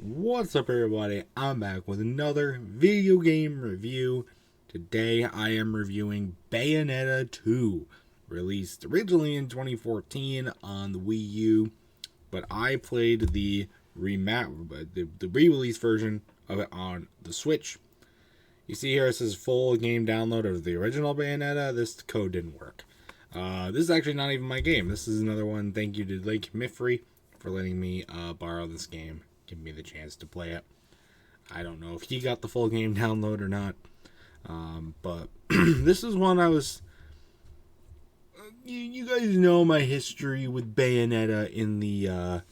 What's up, everybody? I'm back with another video game review. Today I am reviewing Bayonetta 2, released originally in 2014 on the Wii U, but I played the re-release version of it on the Switch. You see here it says full game download of the original Bayonetta. This code didn't work. This is actually not even my game. This is another one. Thank you to LikunMiffery for letting me borrow this game. Give me the chance to play it. I don't know if he got the full game download or not. But this is one I was... You guys know my history with Bayonetta in the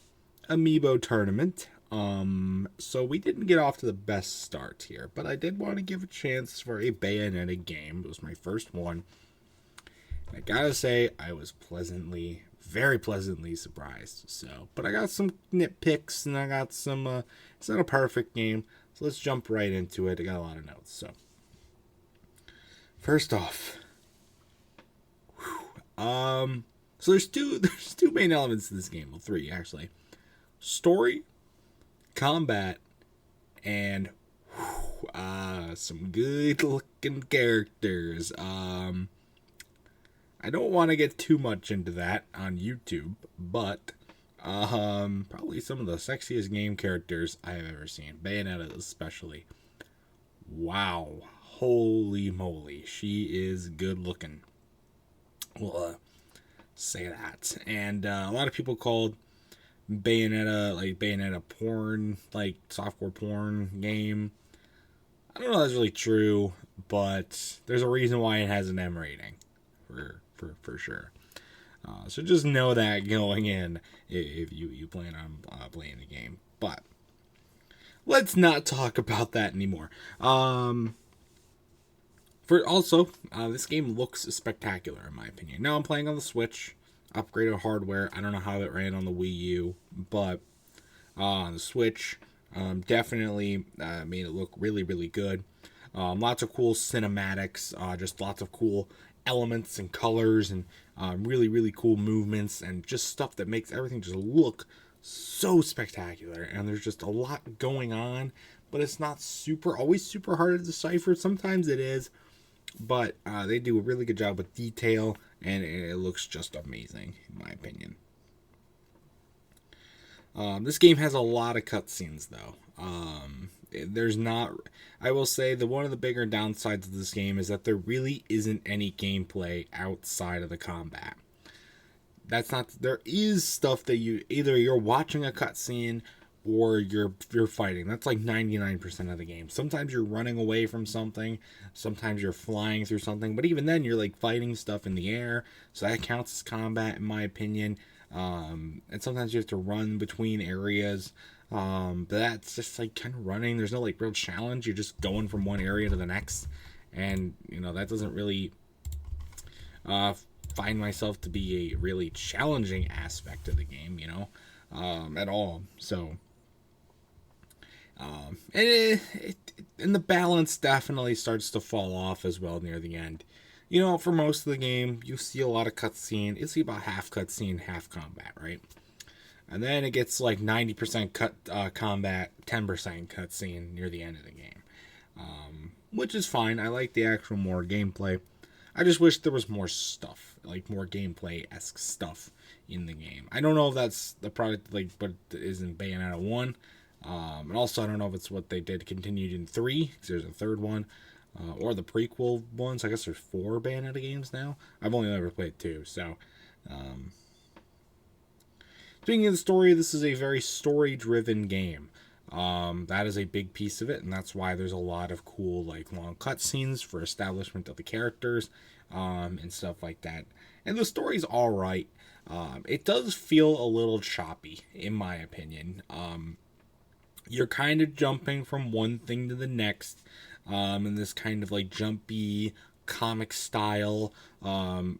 Amiibo tournament. So we didn't get off to the best start here. But I did want to give a chance for a Bayonetta game. It was my first one. I gotta say, I was very pleasantly surprised. So, but I got some nitpicks and I got some, it's not a perfect game. So let's jump right into it. I got a lot of notes. So, first off, so there's two main elements to this game. Well, three actually. Story, combat, and some good looking characters. I don't want to get too much into that on YouTube, but probably some of the sexiest game characters I have ever seen. Bayonetta especially. Wow. Holy moly. She is good looking. We'll say that. And a lot of people called Bayonetta porn, like softcore porn game. I don't know if that's really true, but there's a reason why it has an M rating. For sure. So just know that going in if you plan on playing the game. But let's not talk about that anymore. This game looks spectacular in my opinion. Now I'm playing on the Switch, upgraded hardware. I don't know how it ran on the Wii U, but on the Switch, definitely made it look really, really good. Lots of cool cinematics, just lots of cool elements and colors and really, really cool movements and just stuff that makes everything just look so spectacular. And there's just a lot going on, but it's not always super hard to decipher. Sometimes it is, but they do a really good job with detail, and it looks just amazing in my opinion. This game has a lot of cutscenes though. I will say that one of the bigger downsides of this game is that there really isn't any gameplay outside of the combat. There is stuff that you're watching a cutscene or you're fighting. That's like 99% of the game. Sometimes you're running away from something, sometimes you're flying through something, but even then you're like fighting stuff in the air, so that counts as combat in my opinion. And sometimes you have to run between areas. But that's just like kind of running. There's no like real challenge. You're just going from one area to the next, and that doesn't really find myself to be a really challenging aspect of the game, at all. So, and the balance definitely starts to fall off as well near the end. For most of the game, you see a lot of cutscene. You see about half cutscene, half combat, right? And then it gets like 90% combat, 10% cutscene near the end of the game. Which is fine. I like the actual more gameplay. I just wish there was more stuff, like more gameplay-esque stuff in the game. I don't know if that's the product, like, but it is in Bayonetta 1. And also, I don't know if it's what they did continued in 3, because there's a third one. Or the prequel ones. I guess there's 4 Bayonetta games now. I've only ever played 2, so... Speaking of the story, this is a very story-driven game. That is a big piece of it, and that's why there's a lot of cool, like, long cutscenes for establishment of the characters, and stuff like that. And the story's alright. It does feel a little choppy, in my opinion. You're kind of jumping from one thing to the next, in this kind of, like, jumpy, comic-style,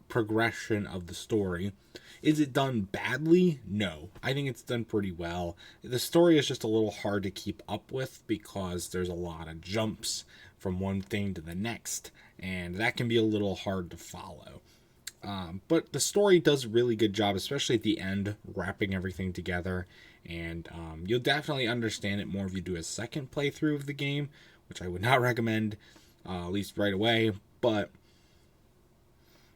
progression of the story. Is it done badly? No. I think it's done pretty well. The story is just a little hard to keep up with because there's a lot of jumps from one thing to the next, and that can be a little hard to follow. But the story does a really good job, especially at the end, wrapping everything together And you'll definitely understand it more if you do a second playthrough of the game, which I would not recommend, at least right away. But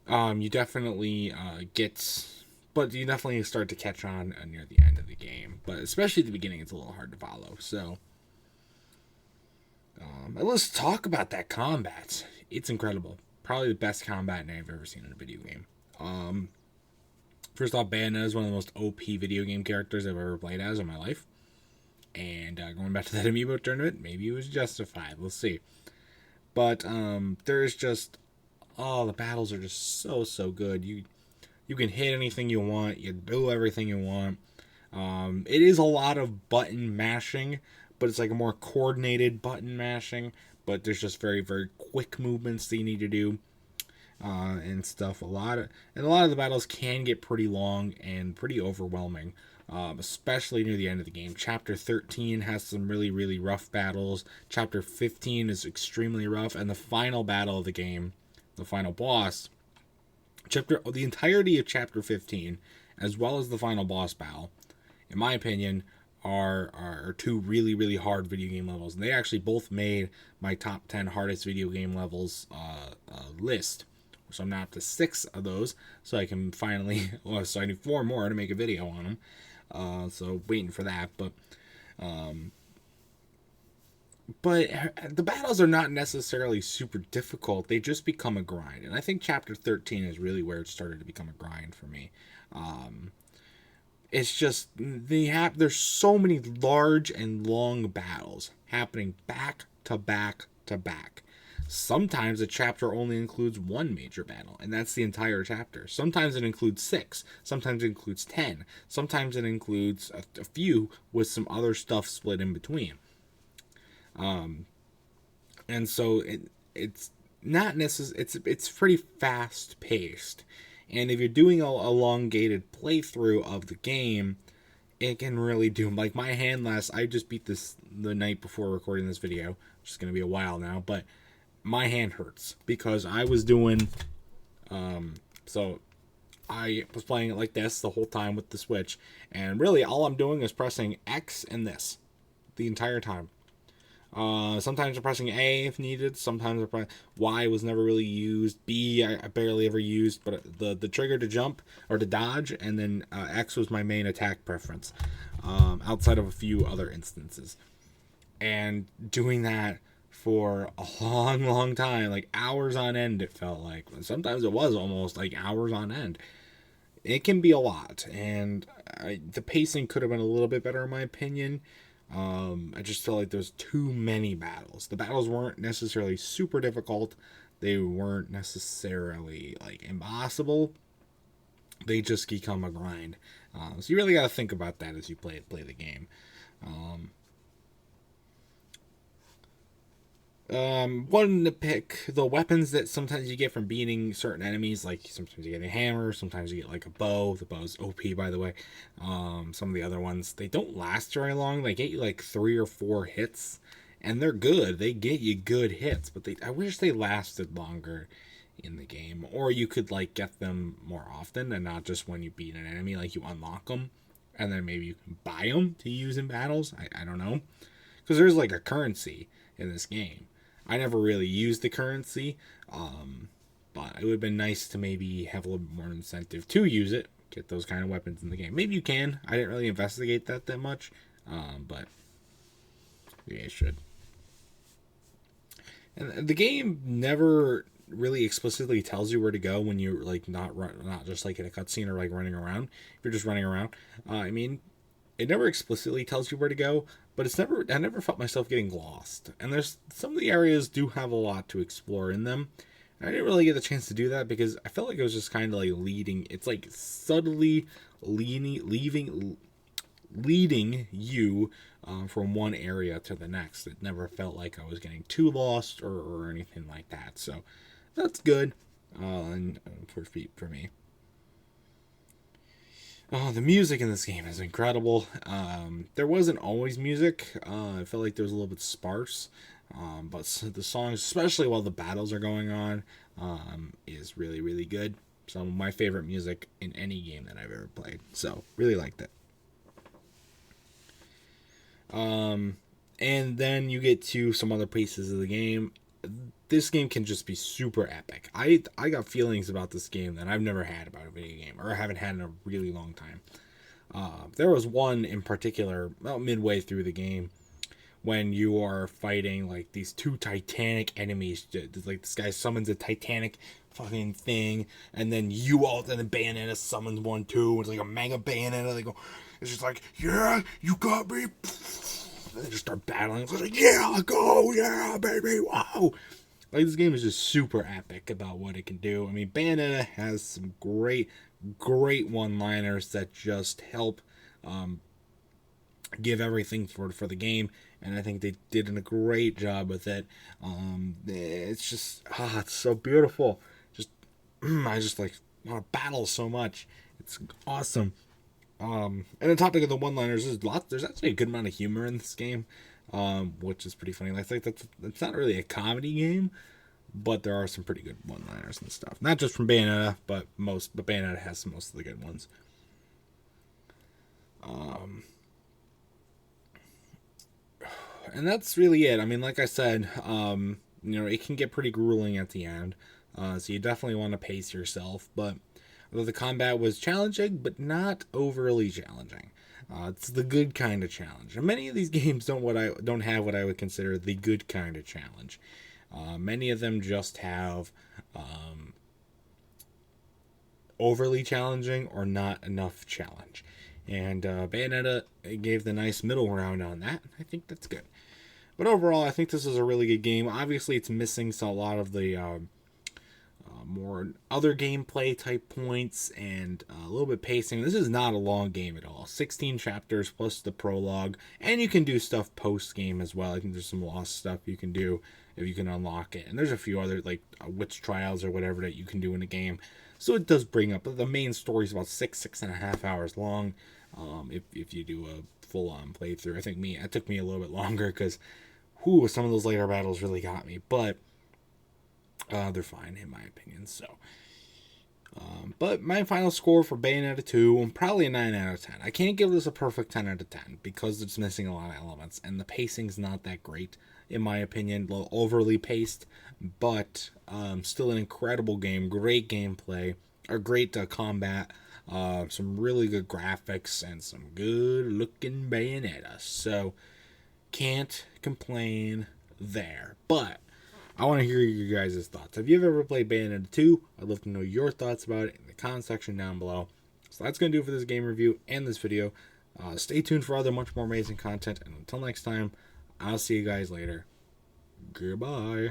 you definitely but you definitely start to catch on near the end of the game. But especially at the beginning, it's a little hard to follow. So let's talk about that combat. It's incredible. Probably the best combat I've ever seen in a video game. First off, Bayonetta is one of the most OP video game characters I've ever played as in my life. And going back to that amiibo tournament, maybe it was justified. We'll see. But there's just, the battles are just so good. You can hit anything you want. You do everything you want. It is a lot of button mashing, but it's like a more coordinated button mashing. But there's just very quick movements that you need to do. And stuff. A lot of the battles can get pretty long and pretty overwhelming, especially near the end of the game. Chapter 13 has some really rough battles. Chapter 15 is extremely rough, and the final battle of the game, the final boss, the entirety of Chapter 15, as well as the final boss battle, in my opinion, are two really hard video game levels. And they actually both made my top 10 hardest video game levels list. So I'm now up to 6 of those, so I can finally, so I need 4 more to make a video on them. So waiting for that, but the battles are not necessarily super difficult. They just become a grind, and I think Chapter 13 is really where it started to become a grind for me. It's just there's so many large and long battles happening back to back to back. Sometimes a chapter only includes one major battle, and that's the entire chapter. Sometimes it includes 6. Sometimes it includes 10. Sometimes it includes a few with some other stuff split in between. And so it's not necessarily, it's pretty fast paced. And if you're doing a elongated playthrough of the game, it can really do. Like my hand I just beat this the night before recording this video, which is going to be a while now, but my hand hurts because I was doing, so I was playing it like this the whole time with the Switch, and really all I'm doing is pressing X and this the entire time. Sometimes I'm pressing A if needed. Sometimes Y was never really used. B I barely ever used, but the trigger to jump or to dodge, and then X was my main attack preference, outside of a few other instances. And doing that for a long time, like hours on end, it felt like. Sometimes it was almost like hours on end. It can be a lot, and the pacing could have been a little bit better in my opinion. I just felt like there's too many battles. The battles weren't necessarily super difficult. They weren't necessarily like impossible. They just become a grind. So you really got to think about that as you play the game. One to pick the weapons that sometimes you get from beating certain enemies, like sometimes you get a hammer, sometimes you get like a bow. The bow's OP, by the way. Some of the other ones, they don't last very long. They get you like 3 or 4 hits, and they're good. They get you good hits, but I wish they lasted longer in the game, or you could like get them more often and not just when you beat an enemy, like you unlock them and then maybe you can buy them to use in battles. I don't know, because there's like a currency in this game. I never really used the currency, but it would have been nice to maybe have a little bit more incentive to use it, get those kind of weapons in the game. Maybe you can. I didn't really investigate that much, but yeah, it should. And the game never really explicitly tells you where to go when you're like not just like in a cutscene or like running around. If you're just running around, I mean, it never explicitly tells you where to go, but I never felt myself getting lost. And there's some of the areas do have a lot to explore in them. And I didn't really get the chance to do that because I felt like it was just kind of like leading. It's like subtly leading you from one area to the next. It never felt like I was getting too lost or anything like that. So that's good and for me. Oh, the music in this game is incredible. There wasn't always music. I felt like there was a little bit sparse. But the songs, especially while the battles are going on, is really good. Some of my favorite music in any game that I've ever played. So, really liked it. And then you get to some other pieces of the game. This game can just be super epic. I got feelings about this game that I've never had about a video game, or haven't had in a really long time. There was one in particular, about midway through the game, when you are fighting like these two titanic enemies. Like this guy summons a titanic fucking thing, and then the Bayonetta summons one too. It's like a mega Bayonetta. They go, it's just like, yeah, you got me. They just start battling. It's like, yeah, go, yeah, baby, wow. Like, this game is just super epic about what it can do. I mean, Bayonetta has some great one-liners that just help give everything for the game, and I think they did a great job with it. It's just, it's so beautiful. Just, I just like want to battle so much. It's awesome. And the topic of the one-liners, there's actually a good amount of humor in this game, which is pretty funny. I think that's not really a comedy game, but there are some pretty good one-liners and stuff. Not just from Bayonetta, but Bayonetta has most of the good ones. And that's really it. I mean, like I said, it can get pretty grueling at the end, so you definitely want to pace yourself. But although the combat was challenging, but not overly challenging. It's the good kind of challenge. And many of these games don't have what I would consider the good kind of challenge. Many of them just have overly challenging or not enough challenge. And Bayonetta gave the nice middle ground on that. I think that's good. But overall, I think this is a really good game. Obviously, it's missing a lot of the more other gameplay type points and a little bit pacing. This is not a long game at all. 16 chapters plus the prologue, and you can do stuff post game as well. I think there's some lost stuff you can do if you can unlock it, and there's a few other like witch trials or whatever that you can do in the game. So it does bring up, but the main story is about 6.5 hours long. If you do a full on playthrough, I think it took me a little bit longer because some of those later battles really got me, but they're fine in my opinion. So, but my final score for Bayonetta 2, probably a 9 out of 10. I can't give this a perfect 10 out of 10 because it's missing a lot of elements, and the pacing's not that great, in my opinion, a little overly paced, but still an incredible game, great gameplay, or great combat, some really good graphics, and some good looking Bayonetta. So, can't complain there. But I want to hear your guys' thoughts. Have you ever played Bayonetta 2? I'd love to know your thoughts about it in the comment section down below. So that's going to do it for this game review and this video. Stay tuned for other much more amazing content. And until next time, I'll see you guys later. Goodbye.